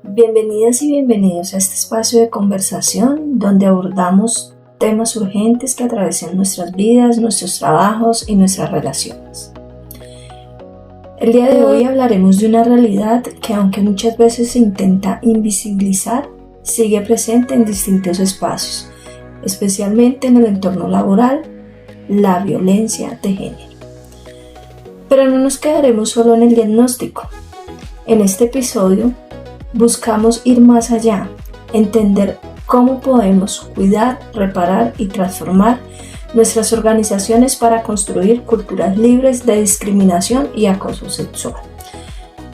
Bienvenidas y bienvenidos a este espacio de conversación donde abordamos temas urgentes que atraviesan nuestras vidas, nuestros trabajos y nuestras relaciones. El día de hoy hablaremos de una realidad que, aunque muchas veces se intenta invisibilizar, sigue presente en distintos espacios, especialmente en el entorno laboral: la violencia de género. Pero no nos quedaremos solo en el diagnóstico. En este episodio buscamos ir más allá, entender cómo podemos cuidar, reparar y transformar nuestras organizaciones para construir culturas libres de discriminación y acoso sexual.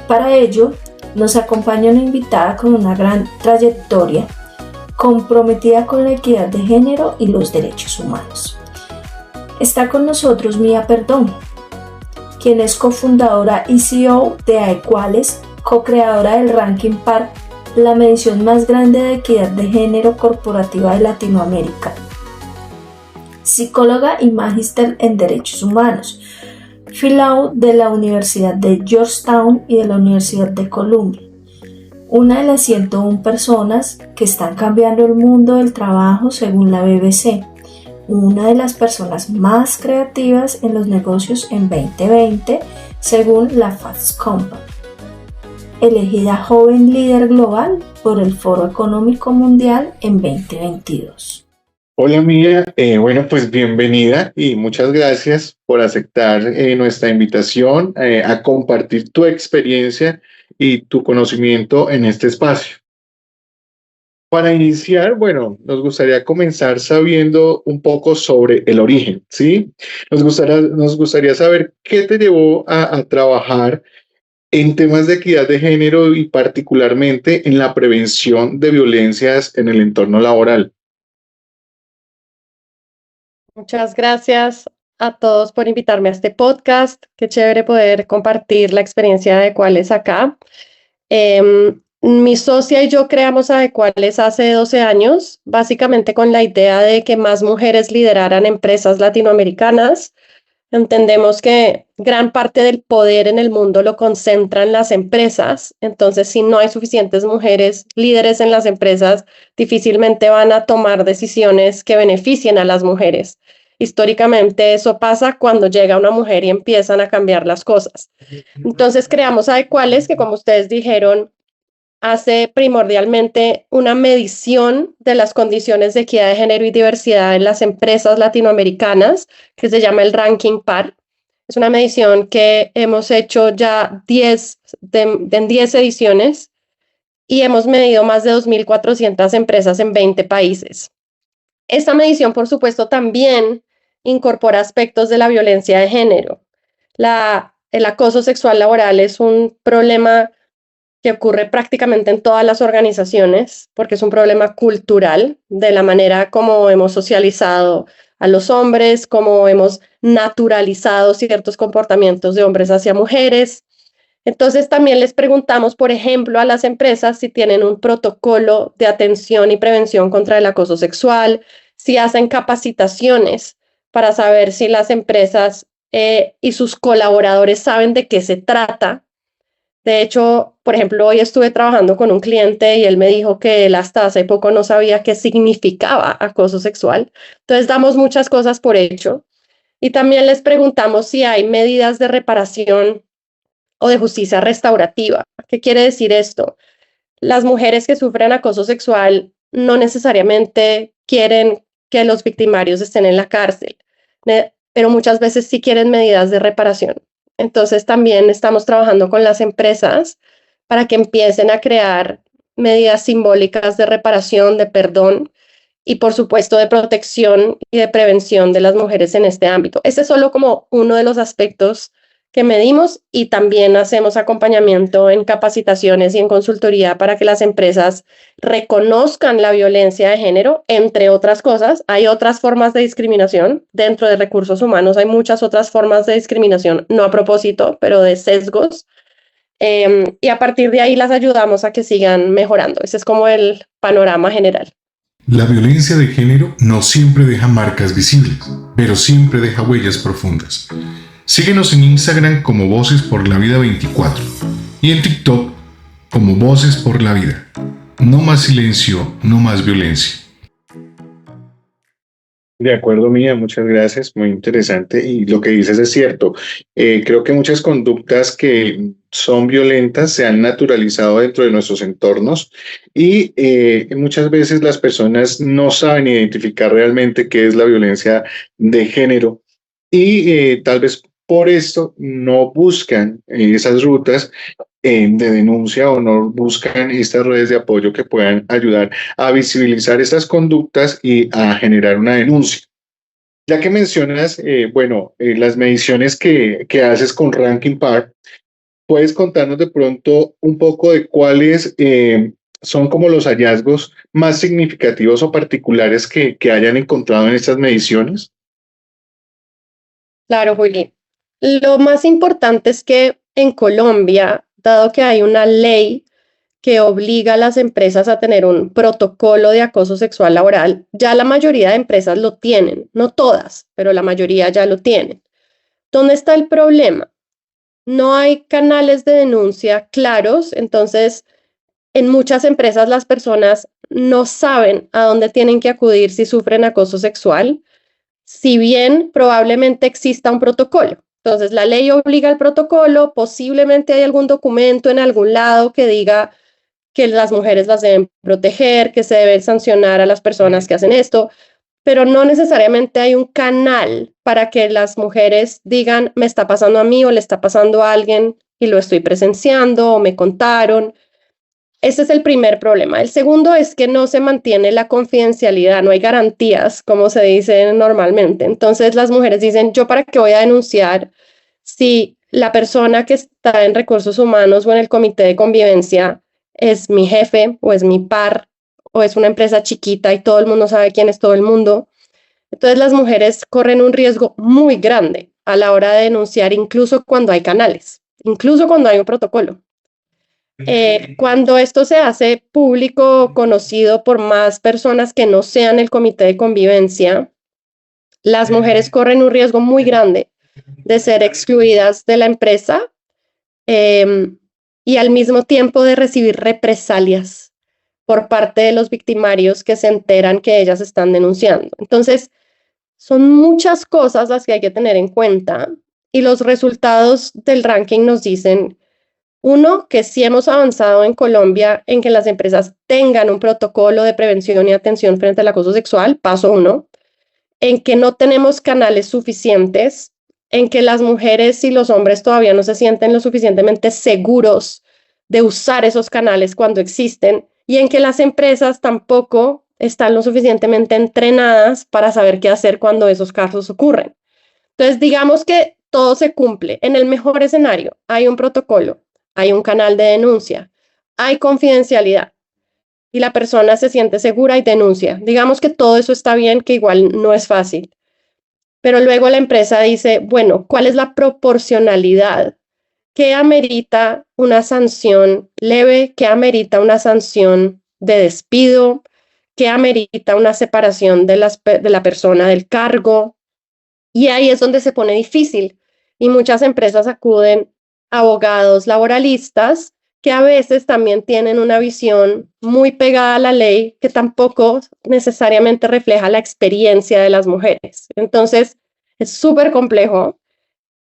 Para ello, nos acompaña una invitada con una gran trayectoria, comprometida con la equidad de género y los derechos humanos. Está con nosotros Mía Perdón, quien es cofundadora y CEO de Aequales, co-creadora del Ranking PAR, la medición más grande de equidad de género corporativa de Latinoamérica. Psicóloga y magíster en Derechos Humanos, fellow de la Universidad de Georgetown y de la Universidad de Columbia. Una de las 101 personas que están cambiando el mundo del trabajo según la BBC. Una de las personas más creativas en los negocios en 2020 según la Fast Company. Elegida joven líder global por el Foro Económico Mundial en 2022. Hola Mía, pues bienvenida y muchas gracias por aceptar nuestra invitación a compartir tu experiencia y tu conocimiento en este espacio. Para iniciar, nos gustaría comenzar sabiendo un poco sobre el origen, ¿sí? Nos gustaría saber qué te llevó a trabajar en temas de equidad de género y particularmente en la prevención de violencias en el entorno laboral. Muchas gracias a todos por invitarme a este podcast. Qué chévere poder compartir la experiencia de Aequales acá. Mi socia y yo creamos Aequales hace 12 años, básicamente con la idea de que más mujeres lideraran empresas latinoamericanas. Entendemos que gran parte del poder en el mundo lo concentran las empresas, entonces si no hay suficientes mujeres líderes en las empresas, difícilmente van a tomar decisiones que beneficien a las mujeres. Históricamente eso pasa cuando llega una mujer y empiezan a cambiar las cosas. Entonces creamos Aequales, que como ustedes dijeron, hace primordialmente una medición de las condiciones de equidad de género y diversidad en las empresas latinoamericanas, que se llama el Ranking PAR. Es una medición que hemos hecho ya en 10 ediciones y hemos medido más de 2.400 empresas en 20 países. Esta medición, por supuesto, también incorpora aspectos de la violencia de género. El acoso sexual laboral es un problema que ocurre prácticamente en todas las organizaciones, porque es un problema cultural de la manera como hemos socializado a los hombres, como hemos naturalizado ciertos comportamientos de hombres hacia mujeres. Entonces también les preguntamos, por ejemplo, a las empresas si tienen un protocolo de atención y prevención contra el acoso sexual, si hacen capacitaciones para saber si las empresas y sus colaboradores saben de qué se trata. De hecho, por ejemplo, hoy estuve trabajando con un cliente y él me dijo que él hasta hace poco no sabía qué significaba acoso sexual. Entonces, damos muchas cosas por hecho. Y también les preguntamos si hay medidas de reparación o de justicia restaurativa. ¿Qué quiere decir esto? Las mujeres que sufren acoso sexual no necesariamente quieren que los victimarios estén en la cárcel, pero muchas veces sí quieren medidas de reparación. Entonces también estamos trabajando con las empresas para que empiecen a crear medidas simbólicas de reparación, de perdón y por supuesto de protección y de prevención de las mujeres en este ámbito. Este es solo como uno de los aspectos que medimos y también hacemos acompañamiento en capacitaciones y en consultoría para que las empresas reconozcan la violencia de género, entre otras cosas. Hay otras formas de discriminación dentro de recursos humanos, hay muchas otras formas de discriminación, no a propósito, pero de sesgos. Y a partir de ahí las ayudamos a que sigan mejorando. Ese es como el panorama general. La violencia de género no siempre deja marcas visibles, pero siempre deja huellas profundas. Síguenos en Instagram como Voces por la Vida 24 y en TikTok como Voces por la Vida. No más silencio, no más violencia. De acuerdo, Mía, muchas gracias, muy interesante. Y lo que dices es cierto. Creo que muchas conductas que son violentas se han naturalizado dentro de nuestros entornos y muchas veces las personas no saben identificar realmente qué es la violencia de género y tal vez por esto no buscan esas rutas de denuncia o no buscan estas redes de apoyo que puedan ayudar a visibilizar estas conductas y a generar una denuncia. Ya que mencionas, las mediciones que haces con Ranking Par, ¿puedes contarnos de pronto un poco de cuáles son como los hallazgos más significativos o particulares que hayan encontrado en estas mediciones? Claro, Juli. Lo más importante es que en Colombia, dado que hay una ley que obliga a las empresas a tener un protocolo de acoso sexual laboral, ya la mayoría de empresas lo tienen, no todas, pero la mayoría ya lo tienen. ¿Dónde está el problema? No hay canales de denuncia claros, entonces en muchas empresas las personas no saben a dónde tienen que acudir si sufren acoso sexual, si bien probablemente exista un protocolo. Entonces la ley obliga al protocolo, posiblemente hay algún documento en algún lado que diga que las mujeres las deben proteger, que se debe sancionar a las personas que hacen esto, pero no necesariamente hay un canal para que las mujeres digan, me está pasando a mí o le está pasando a alguien y lo estoy presenciando o me contaron. Ese es el primer problema. El segundo es que no se mantiene la confidencialidad, no hay garantías, como se dice normalmente. Entonces las mujeres dicen, ¿yo para qué voy a denunciar si la persona que está en recursos humanos o en el comité de convivencia es mi jefe o es mi par o es una empresa chiquita y todo el mundo sabe quién es todo el mundo? Entonces las mujeres corren un riesgo muy grande a la hora de denunciar, incluso cuando hay canales, incluso cuando hay un protocolo. Cuando esto se hace público, conocido por más personas que no sean el comité de convivencia, las mujeres corren un riesgo muy grande de ser excluidas de la empresa y al mismo tiempo de recibir represalias por parte de los victimarios que se enteran que ellas están denunciando. Entonces, son muchas cosas las que hay que tener en cuenta y los resultados del ranking nos dicen, uno, que sí hemos avanzado en Colombia en que las empresas tengan un protocolo de prevención y atención frente al acoso sexual, paso uno, en que no tenemos canales suficientes, en que las mujeres y los hombres todavía no se sienten lo suficientemente seguros de usar esos canales cuando existen y en que las empresas tampoco están lo suficientemente entrenadas para saber qué hacer cuando esos casos ocurren. Entonces, digamos que todo se cumple. En el mejor escenario, hay un protocolo, hay un canal de denuncia, hay confidencialidad y la persona se siente segura y denuncia. Digamos que todo eso está bien, que igual no es fácil. Pero luego la empresa dice, bueno, ¿cuál es la proporcionalidad? ¿Qué amerita una sanción leve? ¿Qué amerita una sanción de despido? ¿Qué amerita una separación de la persona del cargo? Y ahí es donde se pone difícil y muchas empresas acuden a abogados laboralistas que a veces también tienen una visión muy pegada a la ley que tampoco necesariamente refleja la experiencia de las mujeres. Entonces, es súper complejo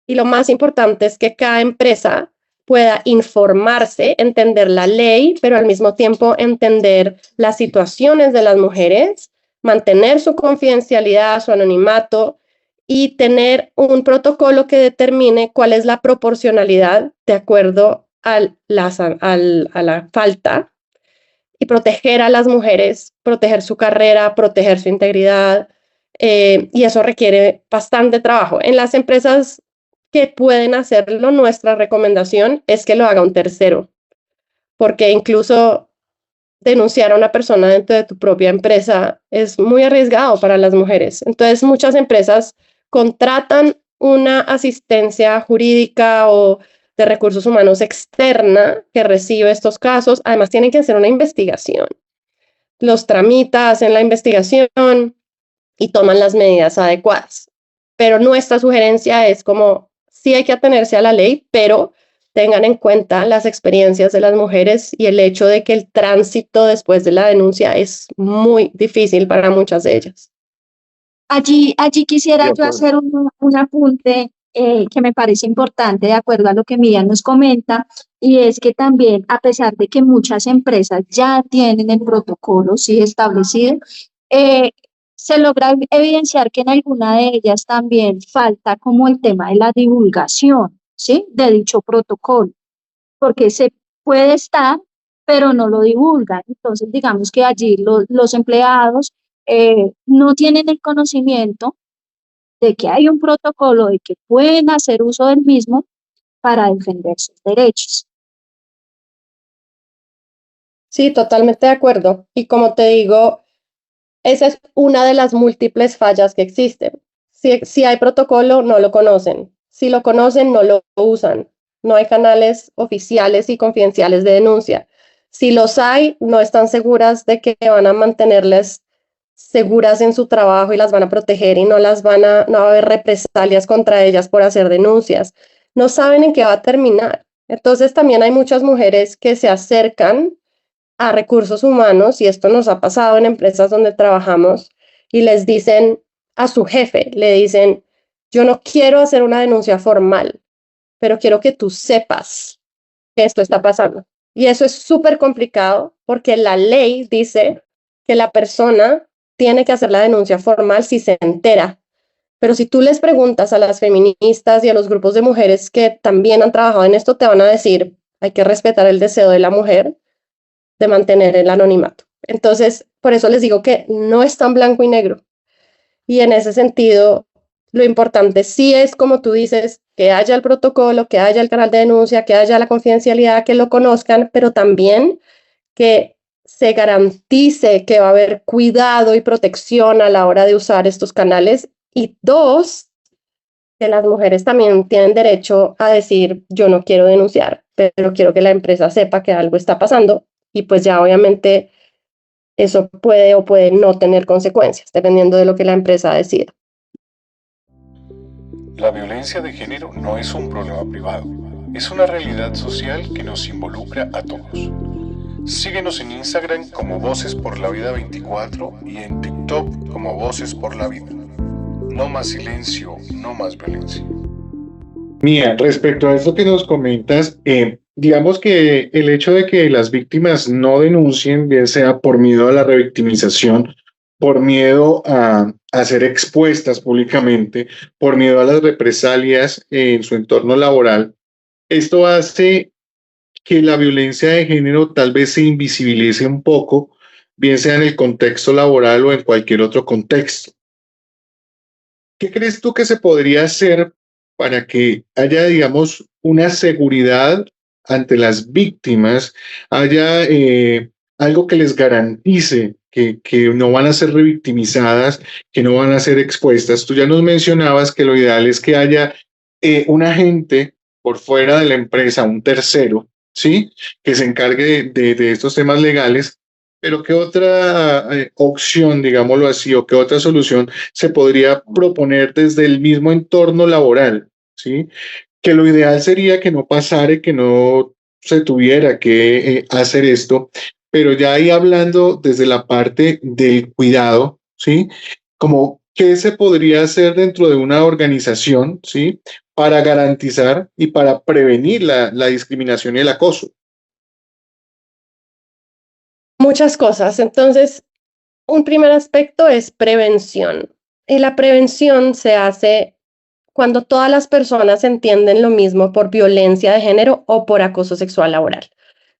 y lo más importante es que cada empresa pueda informarse, entender la ley, pero al mismo tiempo entender las situaciones de las mujeres, mantener su confidencialidad, su anonimato y tener un protocolo que determine cuál es la proporcionalidad de acuerdo a la falta y proteger a las mujeres, proteger su carrera, proteger su integridad, y eso requiere bastante trabajo. En las empresas que pueden hacerlo, nuestra recomendación es que lo haga un tercero, porque incluso denunciar a una persona dentro de tu propia empresa es muy arriesgado para las mujeres. Entonces, muchas empresas contratan una asistencia jurídica o de recursos humanos externa que recibe estos casos. Además, tienen que hacer una investigación. Los tramita, hacen la investigación y toman las medidas adecuadas. Pero nuestra sugerencia es como, sí hay que atenerse a la ley, pero tengan en cuenta las experiencias de las mujeres y el hecho de que el tránsito después de la denuncia es muy difícil para muchas de ellas. Allí quisiera De yo acuerdo. hacer un apunte que me parece importante de acuerdo a lo que Miriam nos comenta, y es que también, a pesar de que muchas empresas ya tienen el protocolo sí establecido, eh, se logra evidenciar que en alguna de ellas también falta como el tema de la divulgación, ¿sí? De dicho protocolo, porque se puede estar, pero no lo divulgan. Entonces, digamos que allí los empleados no tienen el conocimiento de que hay un protocolo, de que pueden hacer uso del mismo para defender sus derechos. Sí, totalmente de acuerdo. Y como te digo, esa es una de las múltiples fallas que existen. Si hay protocolo, no lo conocen. Si lo conocen, no lo usan. No hay canales oficiales y confidenciales de denuncia. Si los hay, no están seguras de que van a mantenerles seguras en su trabajo y las van a proteger y no va a haber represalias contra ellas por hacer denuncias. No saben en qué va a terminar. Entonces también hay muchas mujeres que se acercan a recursos humanos, y esto nos ha pasado en empresas donde trabajamos, y les dicen a su jefe, le dicen, yo no quiero hacer una denuncia formal, pero quiero que tú sepas que esto está pasando. Y eso es súper complicado porque la ley dice que la persona tiene que hacer la denuncia formal si se entera. Pero si tú les preguntas a las feministas y a los grupos de mujeres que también han trabajado en esto, te van a decir, hay que respetar el deseo de la mujer de mantener el anonimato. Entonces, por eso les digo que no es tan blanco y negro. Y en ese sentido, lo importante sí es, como tú dices, que haya el protocolo, que haya el canal de denuncia, que haya la confidencialidad, que lo conozcan, pero también que se garantice que va a haber cuidado y protección a la hora de usar estos canales. Y dos, que las mujeres también tienen derecho a decir, yo no quiero denunciar, pero quiero que la empresa sepa que algo está pasando, y pues ya obviamente eso puede o puede no tener consecuencias, dependiendo de lo que la empresa decida. La violencia de género no es un problema privado, es una realidad social que nos involucra a todos. Síguenos en Instagram como Voces por la Vida 24 y en TikTok como Voces por la Vida. No más silencio, no más violencia. Mía, respecto a esto que nos comentas, digamos que el hecho de que las víctimas no denuncien, bien sea por miedo a la revictimización, por miedo a ser expuestas públicamente, por miedo a las represalias en su entorno laboral, esto hace que la violencia de género tal vez se invisibilice un poco, bien sea en el contexto laboral o en cualquier otro contexto. ¿Qué crees tú que se podría hacer para que haya, digamos, una seguridad ante las víctimas, haya algo que les garantice que no van a ser revictimizadas, que no van a ser expuestas? Tú ya nos mencionabas que lo ideal es que haya un agente por fuera de la empresa, un tercero, ¿sí? Que se encargue de estos temas legales, pero ¿qué otra opción, digámoslo así, o qué otra solución se podría proponer desde el mismo entorno laboral, ¿sí? Que lo ideal sería que no pasara y que no se tuviera que hacer esto, pero ya ahí hablando desde la parte del cuidado, ¿sí? Como qué se podría hacer dentro de una organización, ¿sí? Para garantizar y para prevenir la discriminación y el acoso. Muchas cosas. Entonces, un primer aspecto es prevención. Y la prevención se hace cuando todas las personas entienden lo mismo por violencia de género o por acoso sexual laboral.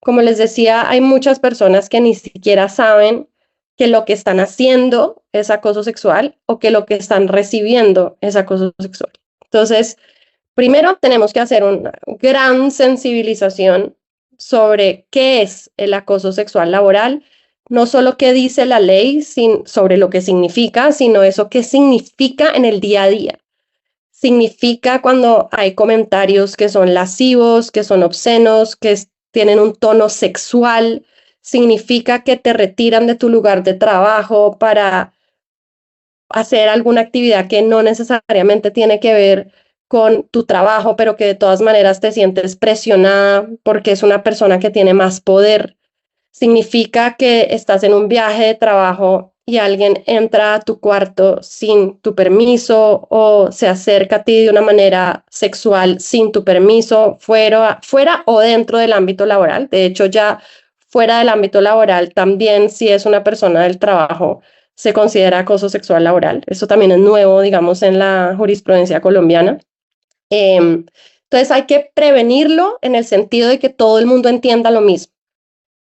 Como les decía, hay muchas personas que ni siquiera saben que lo que están haciendo es acoso sexual o que lo que están recibiendo es acoso sexual. Entonces, primero tenemos que hacer una gran sensibilización sobre qué es el acoso sexual laboral, no solo qué dice la ley sobre lo que significa, sino eso qué significa en el día a día. Significa cuando hay comentarios que son lascivos, que son obscenos, tienen un tono sexual. Significa que te retiran de tu lugar de trabajo para hacer alguna actividad que no necesariamente tiene que ver con tu trabajo, pero que de todas maneras te sientes presionada porque es una persona que tiene más poder. Significa que estás en un viaje de trabajo y alguien entra a tu cuarto sin tu permiso o se acerca a ti de una manera sexual sin tu permiso, fuera o dentro del ámbito laboral. De hecho, ya fuera del ámbito laboral, también si es una persona del trabajo, se considera acoso sexual laboral. Eso también es nuevo, digamos, en la jurisprudencia colombiana. Entonces hay que prevenirlo en el sentido de que todo el mundo entienda lo mismo,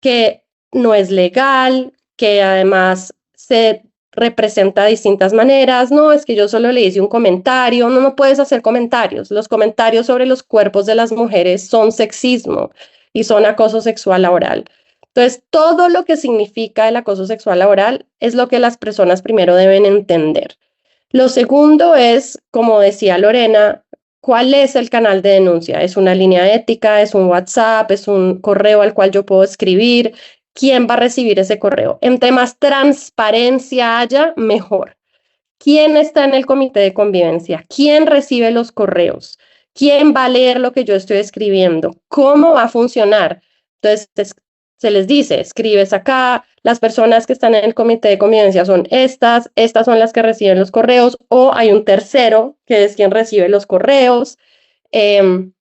que no es legal, que además se representa de distintas maneras. No, es que yo solo le hice un comentario. No, no puedes hacer comentarios. Los comentarios sobre los cuerpos de las mujeres son sexismo y son acoso sexual laboral. Entonces, todo lo que significa el acoso sexual laboral es lo que las personas primero deben entender. Lo segundo es, como decía Lorena, ¿cuál es el canal de denuncia? ¿Es una línea ética? ¿Es un WhatsApp? ¿Es un correo al cual yo puedo escribir? ¿Quién va a recibir ese correo? Entre más transparencia haya, mejor. ¿Quién está en el comité de convivencia? ¿Quién recibe los correos? ¿Quién va a leer lo que yo estoy escribiendo? ¿Cómo va a funcionar? Entonces, se les dice, escribes acá, las personas que están en el comité de convivencia son estas son las que reciben los correos, o hay un tercero que es quien recibe los correos. ¿Qué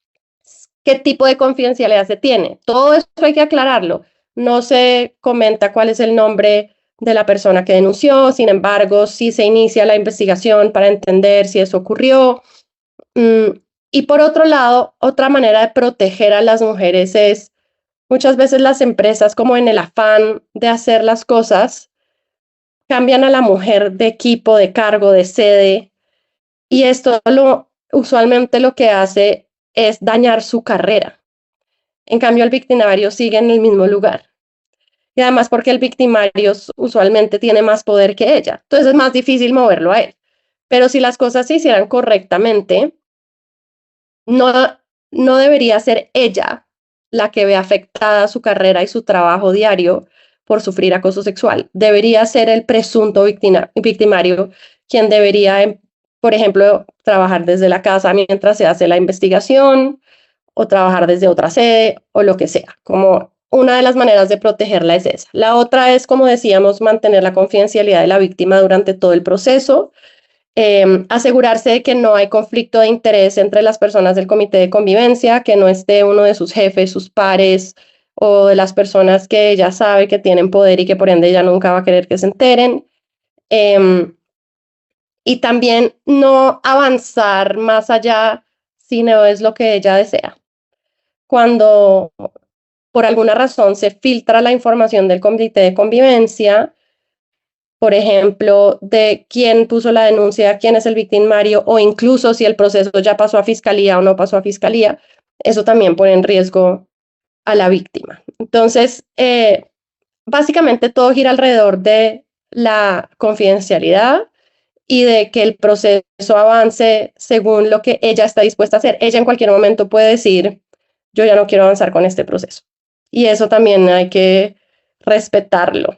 tipo de confidencialidad se tiene? Todo eso hay que aclararlo. No se comenta cuál es el nombre de la persona que denunció, sin embargo, sí se inicia la investigación para entender si eso ocurrió. Y por otro lado, otra manera de proteger a las mujeres es, muchas veces las empresas, como en el afán de hacer las cosas, cambian a la mujer de equipo, de cargo, de sede, y esto usualmente lo que hace es dañar su carrera. En cambio, el victimario sigue en el mismo lugar. Y además porque el victimario usualmente tiene más poder que ella. Entonces es más difícil moverlo a él. Pero si las cosas se hicieran correctamente, no, no debería ser ella la que ve afectada su carrera y su trabajo diario por sufrir acoso sexual. Debería ser el presunto victimario quien debería, por ejemplo, trabajar desde la casa mientras se hace la investigación, o trabajar desde otra sede o lo que sea. Como una de las maneras de protegerla es esa. La otra es, como decíamos, mantener la confidencialidad de la víctima durante todo el proceso, asegurarse de que no hay conflicto de interés entre las personas del comité de convivencia, que no esté uno de sus jefes, sus pares o de las personas que ella sabe que tienen poder y que por ende ella nunca va a querer que se enteren. Y también no avanzar más allá si no es lo que ella desea. Cuando por alguna razón se filtra la información del comité de convivencia, por ejemplo, de quién puso la denuncia, quién es el victimario, o incluso si el proceso ya pasó a fiscalía o no pasó a fiscalía, eso también pone en riesgo a la víctima. Entonces, básicamente todo gira alrededor de la confidencialidad y de que el proceso avance según lo que ella está dispuesta a hacer. Ella en cualquier momento puede decir, yo ya no quiero avanzar con este proceso. Y eso también hay que respetarlo.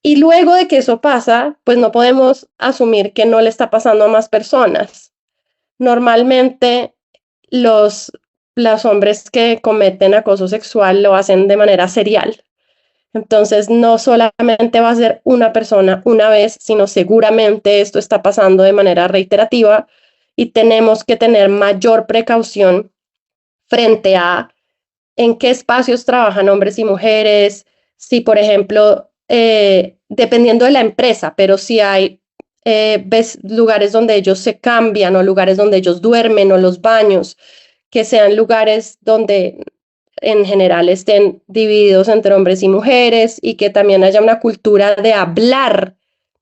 Y luego de que eso pasa, pues no podemos asumir que no le está pasando a más personas. Normalmente los hombres que cometen acoso sexual lo hacen de manera serial. Entonces no solamente va a ser una persona una vez, sino seguramente esto está pasando de manera reiterativa y tenemos que tener mayor precaución frente a en qué espacios trabajan hombres y mujeres, si por ejemplo, dependiendo de la empresa, pero si hay lugares donde ellos se cambian o lugares donde ellos duermen o los baños, que sean lugares donde en general estén divididos entre hombres y mujeres y que también haya una cultura de hablar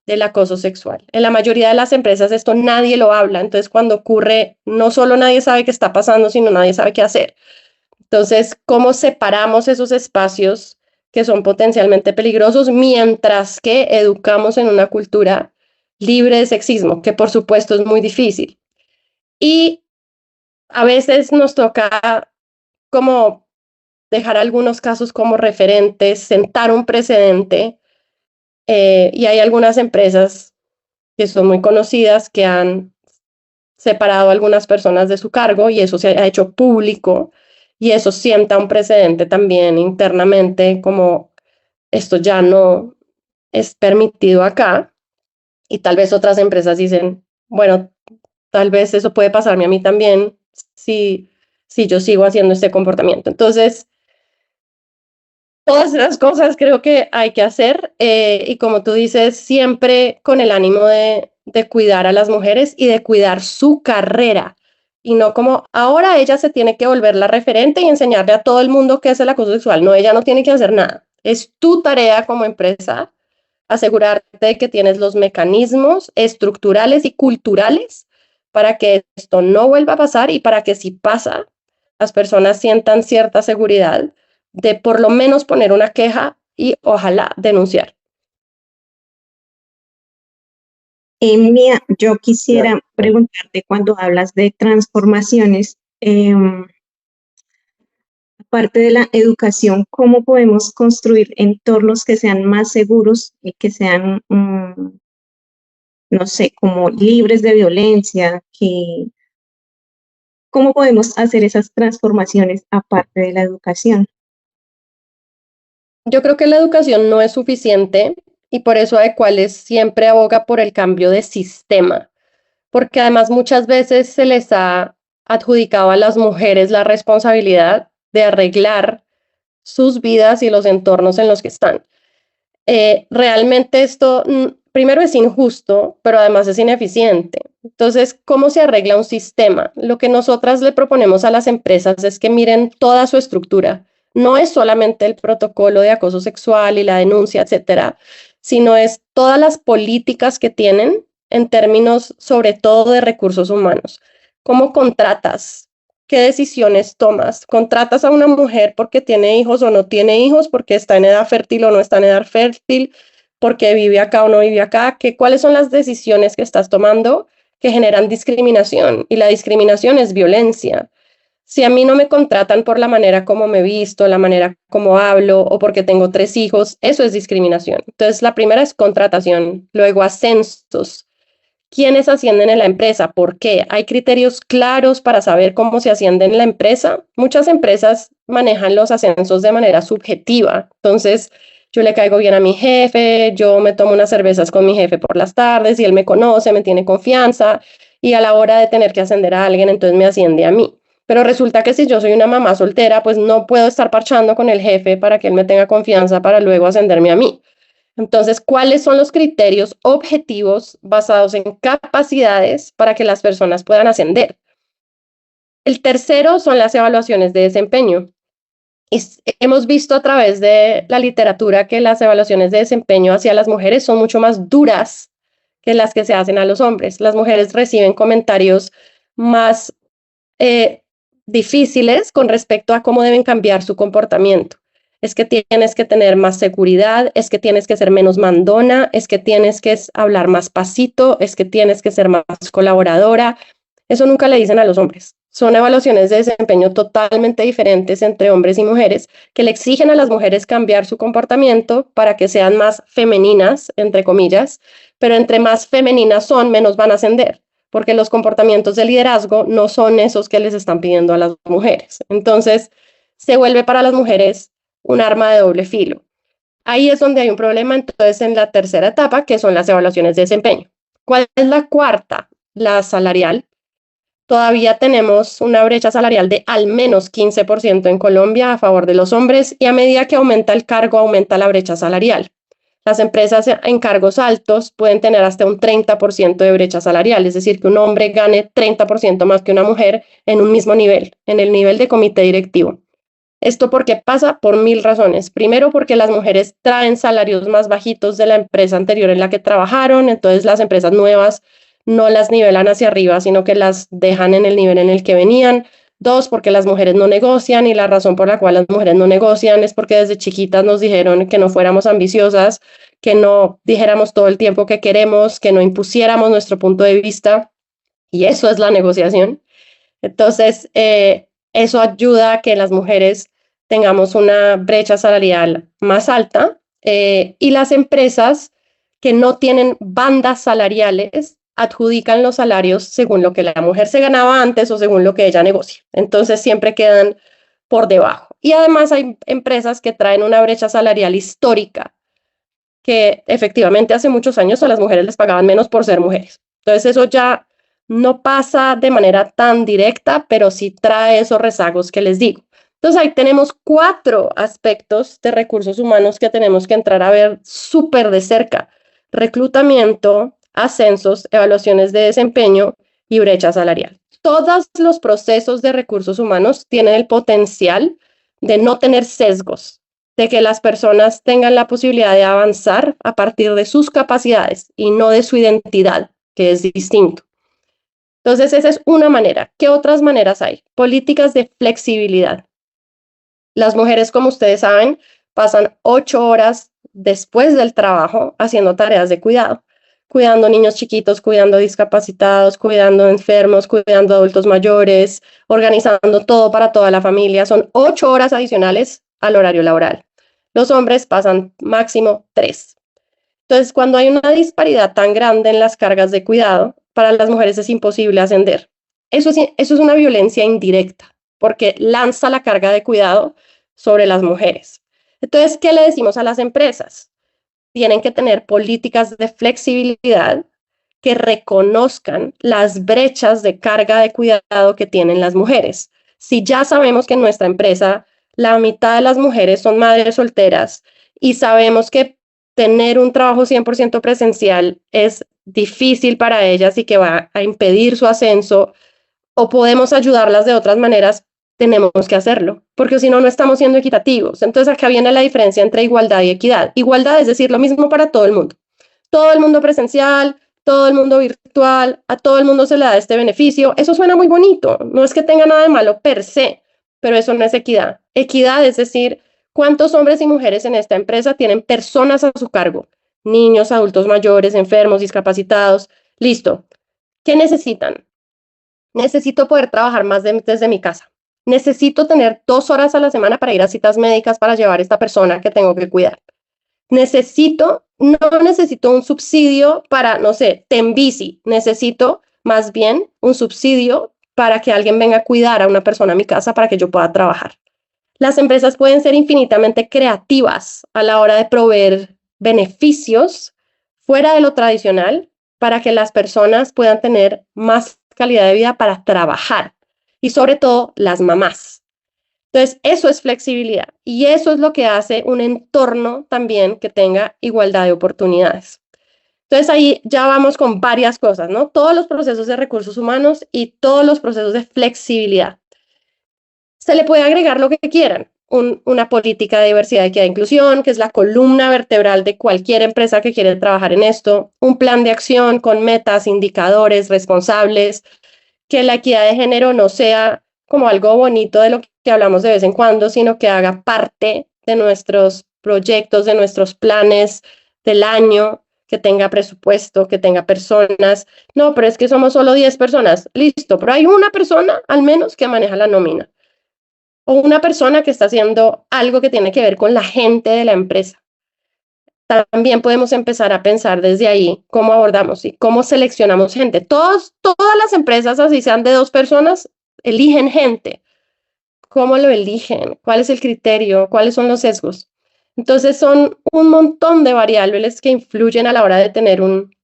del acoso sexual. En la mayoría de las empresas esto nadie lo habla, entonces cuando ocurre, no solo nadie sabe qué está pasando, sino nadie sabe qué hacer. Entonces, ¿cómo separamos esos espacios que son potencialmente peligrosos mientras que educamos en una cultura libre de sexismo, que por supuesto es muy difícil? Y a veces nos toca como dejar algunos casos como referentes, sentar un precedente, y hay algunas empresas que son muy conocidas que han separado a algunas personas de su cargo y eso se ha hecho público y eso sienta un precedente también internamente como esto ya no es permitido acá y tal vez otras empresas dicen, bueno, tal vez eso puede pasarme a mí también si yo sigo haciendo este comportamiento. Entonces, todas esas cosas creo que hay que hacer y como tú dices, siempre con el ánimo de cuidar a las mujeres y de cuidar su carrera y no como ahora ella se tiene que volver la referente y enseñarle a todo el mundo qué es el acoso sexual. No, ella no tiene que hacer nada. Es tu tarea como empresa asegurarte de que tienes los mecanismos estructurales y culturales para que esto no vuelva a pasar y para que si pasa, las personas sientan cierta seguridad de por lo menos poner una queja y ojalá denunciar. Mía, yo quisiera preguntarte cuando hablas de transformaciones, aparte de la educación, ¿cómo podemos construir entornos que sean más seguros y que sean, no sé, como libres de violencia? ¿Cómo podemos hacer esas transformaciones aparte de la educación? Yo creo que la educación no es suficiente y por eso Adecuales siempre aboga por el cambio de sistema, porque además muchas veces se les ha adjudicado a las mujeres la responsabilidad de arreglar sus vidas y los entornos en los que están. Realmente esto, primero es injusto, pero además es ineficiente. Entonces, ¿cómo se arregla un sistema? Lo que nosotras le proponemos a las empresas es que miren toda su estructura. No es solamente el protocolo de acoso sexual y la denuncia, etcétera, sino es todas las políticas que tienen en términos sobre todo de recursos humanos. ¿Cómo contratas? ¿Qué decisiones tomas? ¿Contratas a una mujer porque tiene hijos o no tiene hijos? ¿Porque está en edad fértil o no está en edad fértil? ¿Porque vive acá o no vive acá? ¿Cuáles son las decisiones que estás tomando que generan discriminación? Y la discriminación es violencia. Si a mí no me contratan por la manera como me visto, la manera como hablo o porque tengo 3 hijos, eso es discriminación. Entonces, la primera es contratación, luego ascensos. ¿Quiénes ascienden en la empresa? ¿Por qué? ¿Hay criterios claros para saber cómo se asciende en la empresa? Muchas empresas manejan los ascensos de manera subjetiva. Entonces, yo le caigo bien a mi jefe, yo me tomo unas cervezas con mi jefe por las tardes y él me conoce, me tiene confianza y a la hora de tener que ascender a alguien, entonces me asciende a mí. Pero resulta que si yo soy una mamá soltera, pues no puedo estar parchando con el jefe para que él me tenga confianza para luego ascenderme a mí. Entonces, ¿cuáles son los criterios objetivos basados en capacidades para que las personas puedan ascender? El tercero son las evaluaciones de desempeño. Hemos visto a través de la literatura que las evaluaciones de desempeño hacia las mujeres son mucho más duras que las que se hacen a los hombres. Las mujeres reciben comentarios más difíciles con respecto a cómo deben cambiar su comportamiento. Es que tienes que tener más seguridad, es que tienes que ser menos mandona, es que tienes que hablar más pasito, es que tienes que ser más colaboradora. Eso nunca le dicen a los hombres. Son evaluaciones de desempeño totalmente diferentes entre hombres y mujeres que le exigen a las mujeres cambiar su comportamiento para que sean más femeninas, entre comillas, pero entre más femeninas son, menos van a ascender, porque los comportamientos de liderazgo no son esos que les están pidiendo a las mujeres. Entonces, se vuelve para las mujeres un arma de doble filo. Ahí es donde hay un problema, entonces, en la tercera etapa, que son las evaluaciones de desempeño. ¿Cuál es la cuarta? La salarial. Todavía tenemos una brecha salarial de al menos 15% en Colombia a favor de los hombres y a medida que aumenta el cargo, aumenta la brecha salarial. Las empresas en cargos altos pueden tener hasta un 30% de brecha salarial, es decir, que un hombre gane 30% más que una mujer en un mismo nivel, en el nivel de comité directivo. Esto porque pasa por 1000 razones. Primero, porque las mujeres traen salarios más bajitos de la empresa anterior en la que trabajaron, entonces las empresas nuevas no las nivelan hacia arriba, sino que las dejan en el nivel en el que venían. 2, porque las mujeres no negocian y la razón por la cual las mujeres no negocian es porque desde chiquitas nos dijeron que no fuéramos ambiciosas, que no dijéramos todo el tiempo que queremos, que no impusiéramos nuestro punto de vista y eso es la negociación. Entonces, eso ayuda a que las mujeres tengamos una brecha salarial más alta y las empresas que no tienen bandas salariales adjudican los salarios según lo que la mujer se ganaba antes o según lo que ella negocia. Entonces siempre quedan por debajo. Y además hay empresas que traen una brecha salarial histórica que efectivamente hace muchos años a las mujeres les pagaban menos por ser mujeres. Entonces eso ya no pasa de manera tan directa, pero sí trae esos rezagos que les digo. Entonces ahí tenemos 4 aspectos de recursos humanos que tenemos que entrar a ver súper de cerca: reclutamiento, ascensos, evaluaciones de desempeño y brecha salarial. Todos los procesos de recursos humanos tienen el potencial de no tener sesgos, de que las personas tengan la posibilidad de avanzar a partir de sus capacidades y no de su identidad, que es distinto. Entonces, esa es una manera. ¿Qué otras maneras hay? Políticas de flexibilidad. Las mujeres, como ustedes saben, pasan 8 horas después del trabajo haciendo tareas de cuidado, cuidando niños chiquitos, cuidando discapacitados, cuidando enfermos, cuidando adultos mayores, organizando todo para toda la familia. Son 8 horas adicionales al horario laboral. Los hombres pasan máximo 3. Entonces, cuando hay una disparidad tan grande en las cargas de cuidado, para las mujeres es imposible ascender. Eso es una violencia indirecta, porque lanza la carga de cuidado sobre las mujeres. Entonces, ¿qué le decimos a las empresas? Tienen que tener políticas de flexibilidad que reconozcan las brechas de carga de cuidado que tienen las mujeres. Si ya sabemos que en nuestra empresa la mitad de las mujeres son madres solteras y sabemos que tener un trabajo 100% presencial es difícil para ellas y que va a impedir su ascenso, o podemos ayudarlas de otras maneras, tenemos que hacerlo, porque si no, no estamos siendo equitativos. Entonces acá viene la diferencia entre igualdad y equidad. Igualdad es decir, lo mismo para todo el mundo. Todo el mundo presencial, todo el mundo virtual, a todo el mundo se le da este beneficio. Eso suena muy bonito, no es que tenga nada de malo per se, pero eso no es equidad. Equidad es decir, ¿cuántos hombres y mujeres en esta empresa tienen personas a su cargo? Niños, adultos mayores, enfermos, discapacitados. Listo. ¿Qué necesitan? Necesito poder trabajar más desde mi casa. Necesito tener 2 horas a la semana para ir a citas médicas para llevar a esta persona que tengo que cuidar. No necesito un subsidio para, no sé, ten bici. Necesito más bien un subsidio para que alguien venga a cuidar a una persona a mi casa para que yo pueda trabajar. Las empresas pueden ser infinitamente creativas a la hora de proveer beneficios fuera de lo tradicional para que las personas puedan tener más calidad de vida para trabajar, y sobre todo las mamás. Entonces, eso es flexibilidad y eso es lo que hace un entorno también que tenga igualdad de oportunidades. Entonces, ahí ya vamos con varias cosas, ¿no? Todos los procesos de recursos humanos y todos los procesos de flexibilidad. Se le puede agregar lo que quieran. Una política de diversidad, equidad e inclusión, que es la columna vertebral de cualquier empresa que quiere trabajar en esto. Un plan de acción con metas, indicadores, responsables. Que la equidad de género no sea como algo bonito de lo que hablamos de vez en cuando, sino que haga parte de nuestros proyectos, de nuestros planes del año, que tenga presupuesto, que tenga personas. No, pero es que somos solo 10 personas. Listo, pero hay una persona al menos que maneja la nómina. O una persona que está haciendo algo que tiene que ver con la gente de la empresa. También podemos empezar a pensar desde ahí cómo abordamos y cómo seleccionamos gente. Todas las empresas, así sean de 2 personas, eligen gente. ¿Cómo lo eligen? ¿Cuál es el criterio? ¿Cuáles son los sesgos? Entonces son un montón de variables que influyen a la hora de tener un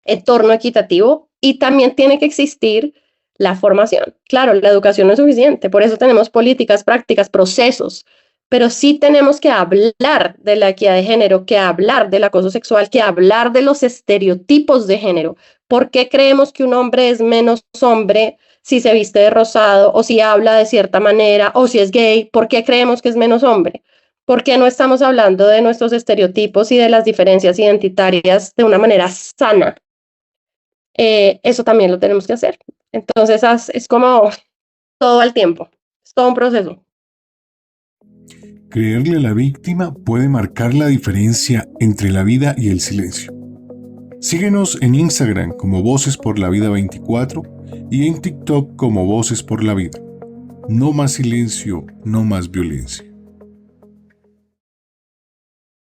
entorno equitativo, y también tiene que existir la formación. Claro, la educación no es suficiente, por eso tenemos políticas, prácticas, procesos, pero sí tenemos que hablar de la equidad de género, que hablar del acoso sexual, que hablar de los estereotipos de género. ¿Por qué creemos que un hombre es menos hombre si se viste de rosado o si habla de cierta manera o si es gay? ¿Por qué creemos que es menos hombre? ¿Por qué no estamos hablando de nuestros estereotipos y de las diferencias identitarias de una manera sana? Eso también lo tenemos que hacer. Entonces es como todo al tiempo, es todo un proceso. Creerle a la víctima puede marcar la diferencia entre la vida y el silencio. Síguenos en Instagram como Voces por la Vida 24 y en TikTok como Voces por la Vida. No más silencio, no más violencia.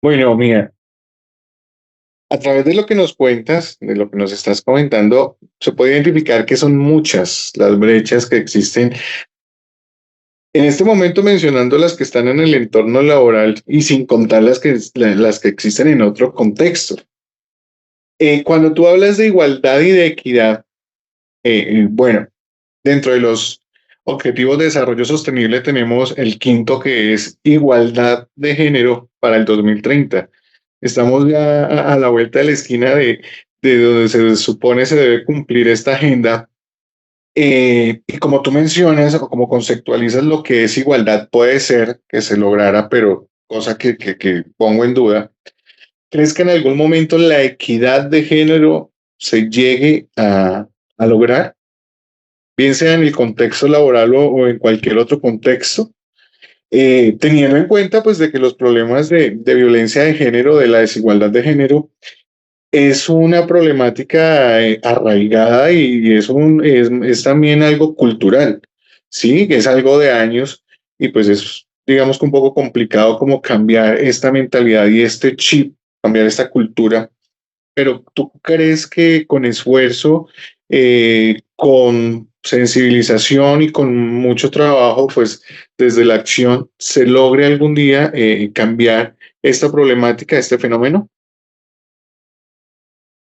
Bueno, mira, A través de lo que nos cuentas, de lo que nos estás comentando, se puede identificar que son muchas las brechas que existen en este momento, mencionando las que están en el entorno laboral y sin contar las que existen en otro contexto. Cuando tú hablas de igualdad y de equidad, bueno, dentro de los objetivos de desarrollo sostenible tenemos el quinto, que es igualdad de género para el 2030. Estamos ya a la vuelta de la esquina de donde se supone se debe cumplir esta agenda. Y como tú mencionas o como conceptualizas lo que es igualdad, puede ser que se lograra, pero cosa que pongo en duda. ¿Crees que en algún momento la equidad de género se llegue a lograr, bien sea en el contexto laboral o en cualquier otro contexto? Teniendo en cuenta pues de que los problemas de violencia de género, de la desigualdad de género, es una problemática arraigada y es también algo cultural, ¿sí? Que es algo de años y pues es, digamos que un poco complicado como cambiar esta mentalidad y este chip, cambiar esta cultura. Pero ¿tú crees que con esfuerzo, con sensibilización y con mucho trabajo, pues desde la acción, se logre algún día cambiar esta problemática, este fenómeno?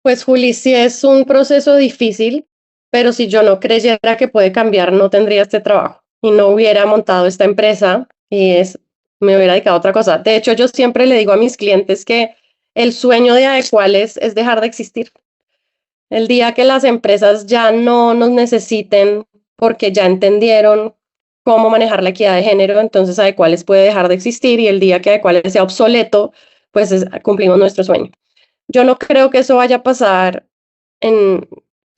Pues Juli, sí es un proceso difícil, pero si yo no creyera que puede cambiar, no tendría este trabajo y no hubiera montado esta empresa me hubiera dedicado a otra cosa. De hecho, yo siempre le digo a mis clientes que el sueño de Adecuales es dejar de existir. El día que las empresas ya no nos necesiten porque ya entendieron cómo manejar la equidad de género, entonces Adecuales puede dejar de existir y el día que Adecuales sea obsoleto, pues cumplimos nuestro sueño. Yo no creo que eso vaya a pasar en,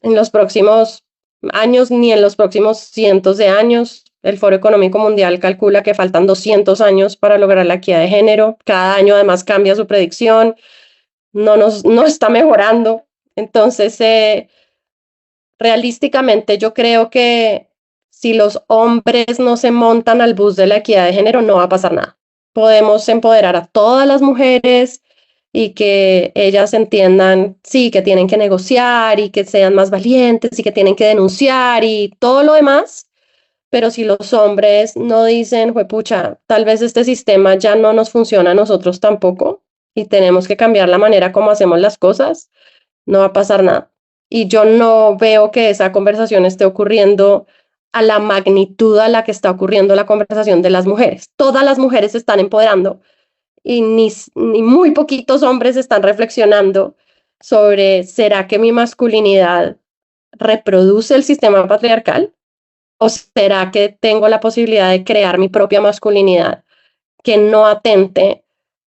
en los próximos años ni en los próximos cientos de años. El Foro Económico Mundial calcula que faltan 200 años para lograr la equidad de género. Cada año además cambia su predicción, no está mejorando. Entonces, realísticamente yo creo que si los hombres no se montan al bus de la equidad de género, no va a pasar nada. Podemos empoderar a todas las mujeres y que ellas entiendan, sí, que tienen que negociar y que sean más valientes y que tienen que denunciar y todo lo demás, pero si los hombres no dicen, juepucha, tal vez este sistema ya no nos funciona a nosotros tampoco y tenemos que cambiar la manera como hacemos las cosas, no va a pasar nada. Y yo no veo que esa conversación esté ocurriendo a la magnitud a la que está ocurriendo la conversación de las mujeres. Todas las mujeres se están empoderando y ni muy poquitos hombres están reflexionando sobre, ¿será que mi masculinidad reproduce el sistema patriarcal? ¿O será que tengo la posibilidad de crear mi propia masculinidad que no atente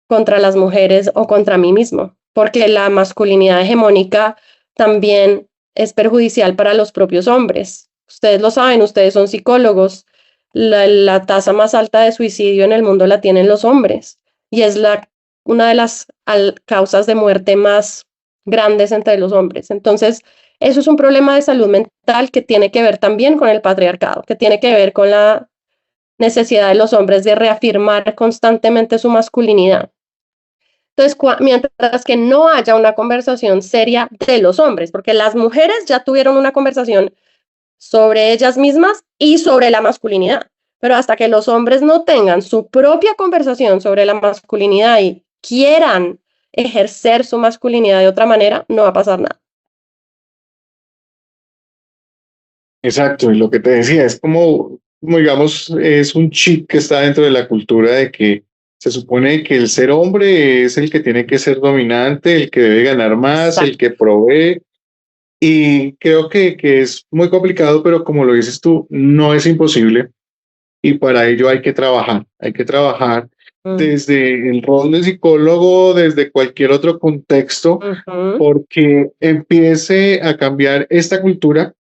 contra las mujeres o contra mí mismo? Porque la masculinidad hegemónica también es perjudicial para los propios hombres. Ustedes lo saben, ustedes son psicólogos. La tasa más alta de suicidio en el mundo la tienen los hombres y es una de las causas de muerte más grandes entre los hombres. Entonces, eso es un problema de salud mental que tiene que ver también con el patriarcado, que tiene que ver con la necesidad de los hombres de reafirmar constantemente su masculinidad. Entonces, mientras que no haya una conversación seria de los hombres, porque las mujeres ya tuvieron una conversación sobre ellas mismas y sobre la masculinidad, pero hasta que los hombres no tengan su propia conversación sobre la masculinidad y quieran ejercer su masculinidad de otra manera, no va a pasar nada. Exacto, y lo que te decía es como digamos, es un chip que está dentro de la cultura de que se supone que el ser hombre es el que tiene que ser dominante, el que debe ganar más, el que provee. Y creo que es muy complicado, pero como lo dices tú, no es imposible. Y para ello hay que trabajar desde el rol de psicólogo, desde cualquier otro contexto, porque empiece a cambiar esta cultura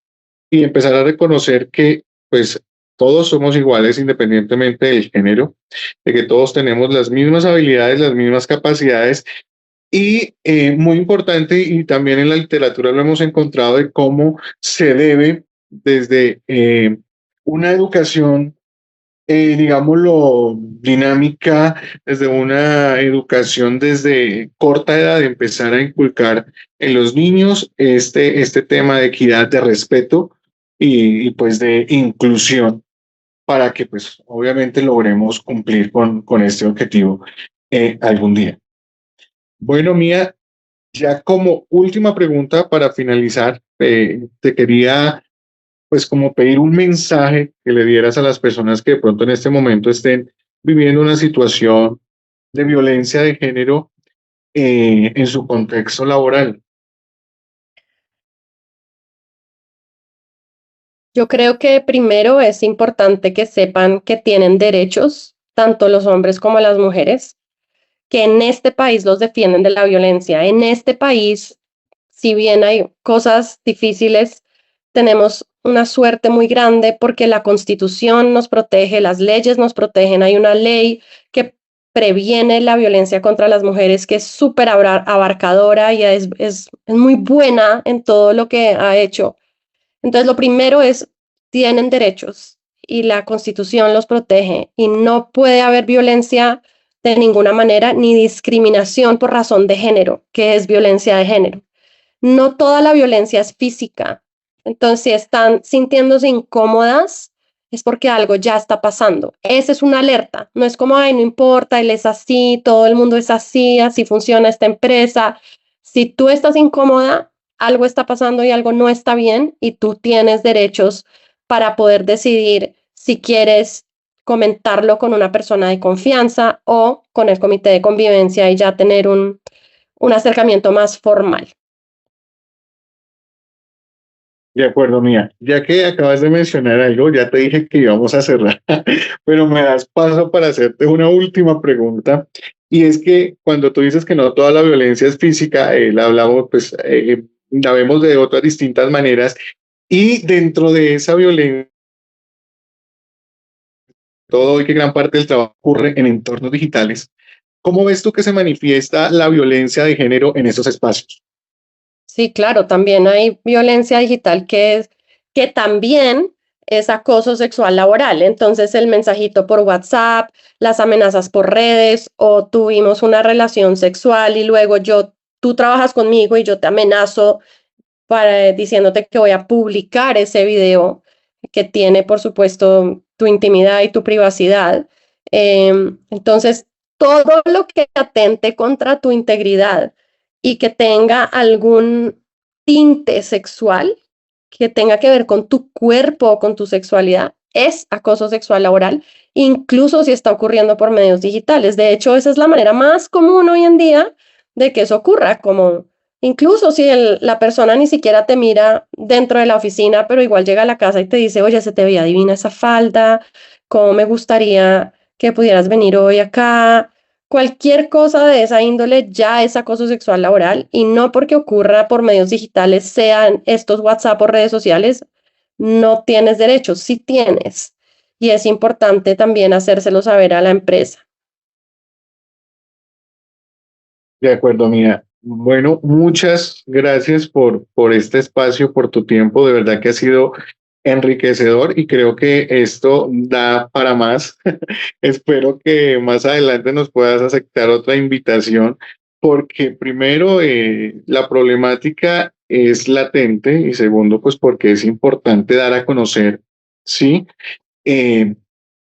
y empezar a reconocer que pues todos somos iguales independientemente del género, de que todos tenemos las mismas habilidades, las mismas capacidades y muy importante y también en la literatura lo hemos encontrado de cómo se debe desde una educación digámoslo, dinámica, desde una educación desde corta edad, de empezar a inculcar en los niños este tema de equidad, de respeto y pues de inclusión para que pues obviamente logremos cumplir con este objetivo algún día. Bueno, Mía, ya como última pregunta para finalizar, te quería pues como pedir un mensaje que le dieras a las personas que de pronto en este momento estén viviendo una situación de violencia de género en su contexto laboral. Yo creo que primero es importante que sepan que tienen derechos, tanto los hombres como las mujeres, que en este país los defienden de la violencia. En este país, si bien hay cosas difíciles, tenemos una suerte muy grande porque la Constitución nos protege, las leyes nos protegen, hay una ley que previene la violencia contra las mujeres que es súper abarcadora y es muy buena en todo lo que ha hecho. Entonces, lo primero es, tienen derechos y la Constitución los protege y no puede haber violencia de ninguna manera ni discriminación por razón de género, que es violencia de género. No toda la violencia es física. Entonces, si están sintiéndose incómodas, es porque algo ya está pasando. Esa es una alerta. No es como, ay, no importa, él es así, todo el mundo es así, así funciona esta empresa. Si tú estás incómoda, algo está pasando y algo no está bien y tú tienes derechos para poder decidir si quieres comentarlo con una persona de confianza o con el comité de convivencia y ya tener un acercamiento más formal. De acuerdo, Mía. Ya que acabas de mencionar algo, ya te dije que íbamos a cerrar, pero me das paso para hacerte una última pregunta. Y es que cuando tú dices que no toda la violencia es física, la hablamos, pues la vemos de otras distintas maneras. Y dentro de esa violencia, todo y que gran parte del trabajo ocurre en entornos digitales, ¿cómo ves tú que se manifiesta la violencia de género en esos espacios? Sí, claro, también hay violencia digital que también es acoso sexual laboral. Entonces, el mensajito por WhatsApp, las amenazas por redes o tuvimos una relación sexual y luego tú trabajas conmigo y yo te amenazo diciéndote que voy a publicar ese video que tiene, por supuesto, tu intimidad y tu privacidad. Entonces, todo lo que atente contra tu integridad y que tenga algún tinte sexual, que tenga que ver con tu cuerpo o con tu sexualidad, es acoso sexual laboral, incluso si está ocurriendo por medios digitales. De hecho, esa es la manera más común hoy en día de que eso ocurra, como incluso si la persona ni siquiera te mira dentro de la oficina, pero igual llega a la casa y te dice, oye, se te veía divina esa falda, cómo me gustaría que pudieras venir hoy acá. Cualquier cosa de esa índole ya es acoso sexual laboral y no porque ocurra por medios digitales, sean estos WhatsApp o redes sociales, no tienes derechos, sí tienes. Y es importante también hacérselo saber a la empresa. De acuerdo, Mía. Bueno, muchas gracias por este espacio, por tu tiempo. De verdad que ha sido enriquecedor y creo que esto da para más. Espero que más adelante nos puedas aceptar otra invitación, porque primero, la problemática es latente y segundo, pues porque es importante dar a conocer, ¿sí? Eh,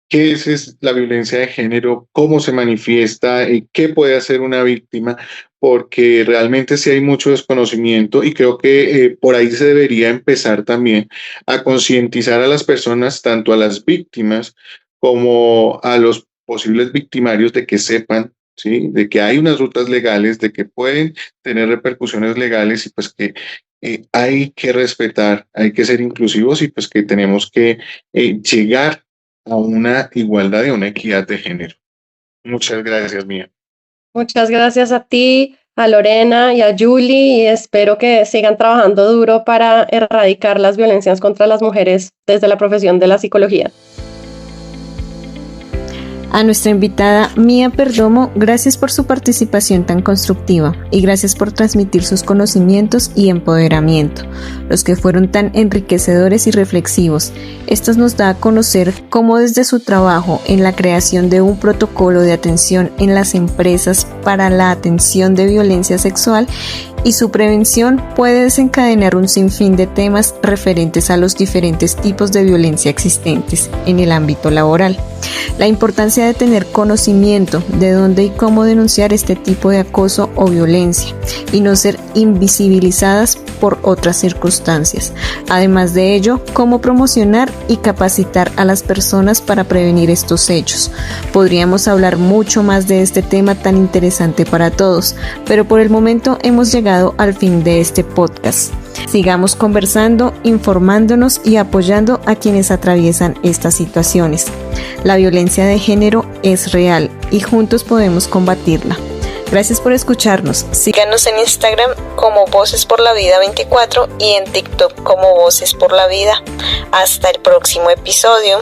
¿Qué es la violencia de género? ¿Cómo se manifiesta? ¿Qué puede hacer una víctima? Porque realmente sí hay mucho desconocimiento y creo que por ahí se debería empezar también a concientizar a las personas, tanto a las víctimas como a los posibles victimarios, de que sepan, ¿sí? De que hay unas rutas legales, de que pueden tener repercusiones legales y pues que hay que respetar, hay que ser inclusivos y pues que tenemos que llegar a una igualdad y una equidad de género. Muchas gracias, Mía. Muchas gracias a ti, a Lorena y a Julie y espero que sigan trabajando duro para erradicar las violencias contra las mujeres desde la profesión de la psicología. A nuestra invitada Mía Perdomo, gracias por su participación tan constructiva y gracias por transmitir sus conocimientos y empoderamiento, los que fueron tan enriquecedores y reflexivos. Esto nos da a conocer cómo desde su trabajo en la creación de un protocolo de atención en las empresas para la atención de violencia sexual y su prevención puede desencadenar un sinfín de temas referentes a los diferentes tipos de violencia existentes en el ámbito laboral. La importancia de tener conocimiento de dónde y cómo denunciar este tipo de acoso o violencia y no ser invisibilizadas por otras circunstancias. Además de ello, cómo promocionar y capacitar a las personas para prevenir estos hechos. Podríamos hablar mucho más de este tema tan interesante para todos, pero por el momento hemos llegado al fin de este podcast. Sigamos conversando, informándonos y apoyando a quienes atraviesan estas situaciones. La violencia de género es real y juntos podemos combatirla. Gracias por escucharnos. Síganos en Instagram como Voces por la Vida 24 y en TikTok como Voces por la Vida. Hasta el próximo episodio.